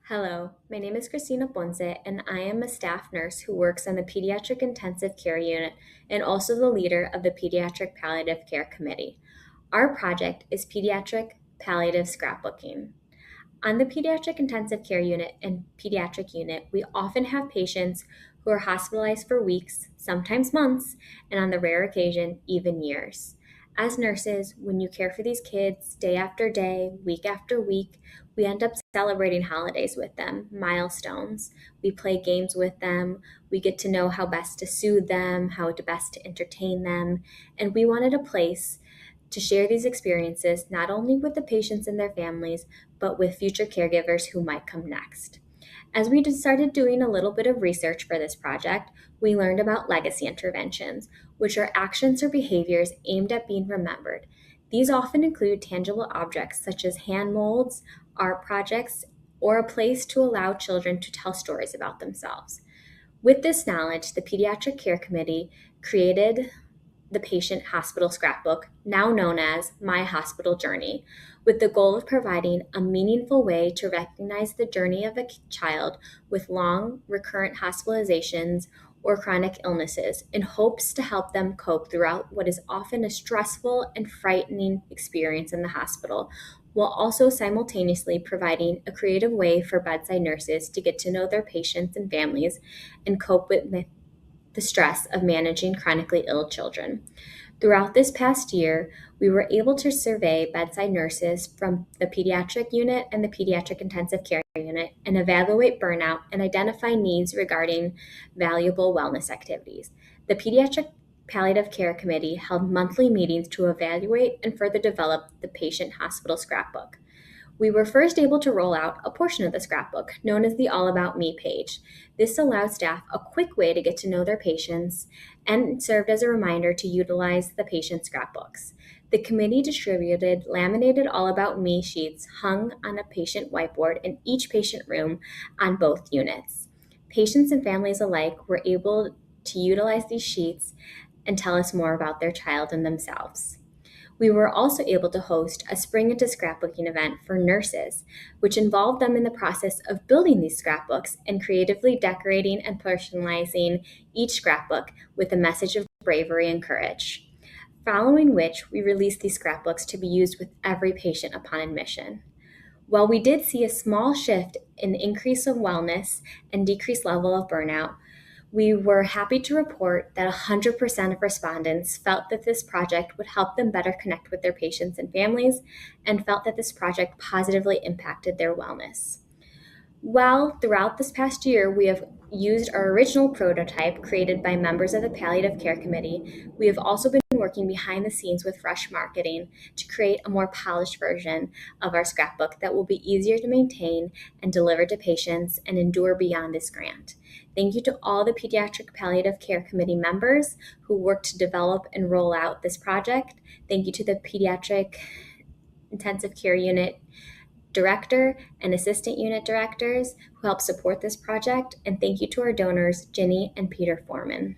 Hello, my name is Christina Ponce, and I am a staff nurse who works on the Pediatric Intensive Care Unit and also the leader of the Pediatric Palliative Care Committee. Our project is Pediatric Palliative Scrapbooking. On the Pediatric Intensive Care Unit and Pediatric Unit, we often have patients who are hospitalized for weeks, sometimes months, and on the rare occasion, even years. As nurses, when you care for these kids day after day, week after week, we end up celebrating holidays with them, milestones. We play games with them. We get to know how best to soothe them, how to best to entertain them. And we wanted a place to share these experiences not only with the patients and their families, but with future caregivers who might come next. As we started doing a little bit of research for this project, we learned about legacy interventions, which are actions or behaviors aimed at being remembered. These often include tangible objects such as hand molds, art projects, or a place to allow children to tell stories about themselves. With this knowledge, the Pediatric Care Committee created the Patient Hospital Scrapbook, now known as My Hospital Journey, with the goal of providing a meaningful way to recognize the journey of a child with long, recurrent hospitalizations or chronic illnesses in hopes to help them cope throughout what is often a stressful and frightening experience in the hospital, while also simultaneously providing a creative way for bedside nurses to get to know their patients and families and cope with the stress of managing chronically ill children. Throughout this past year, we were able to survey bedside nurses from the pediatric unit and the pediatric intensive care unit and evaluate burnout and identify needs regarding valuable wellness activities. The Pediatric Palliative Care Committee held monthly meetings to evaluate and further develop the Patient Hospital Scrapbook. We were first able to roll out a portion of the scrapbook, known as the All About Me page. This allowed staff a quick way to get to know their patients and served as a reminder to utilize the patient scrapbooks. The committee distributed laminated All About Me sheets hung on a patient whiteboard in each patient room on both units. Patients and families alike were able to utilize these sheets and tell us more about their child and themselves. We were also able to host a Spring into Scrapbooking event for nurses, which involved them in the process of building these scrapbooks and creatively decorating and personalizing each scrapbook with a message of bravery and courage. Following which, we released these scrapbooks to be used with every patient upon admission. While we did see a small shift in the increase of wellness and decreased level of burnout, we were happy to report that 100% of respondents felt that this project would help them better connect with their patients and families and felt that this project positively impacted their wellness. Well, throughout this past year, we have used our original prototype created by members of the Palliative Care Committee. We have also been working behind the scenes with fresh marketing to create a more polished version of our scrapbook that will be easier to maintain and deliver to patients and endure beyond this grant. Thank you to all the Pediatric Palliative Care Committee members who worked to develop and roll out this project. Thank you to the Pediatric Intensive Care Unit Director and Assistant Unit Directors who helped support this project, and thank you to our donors, Ginny and Peter Foreman.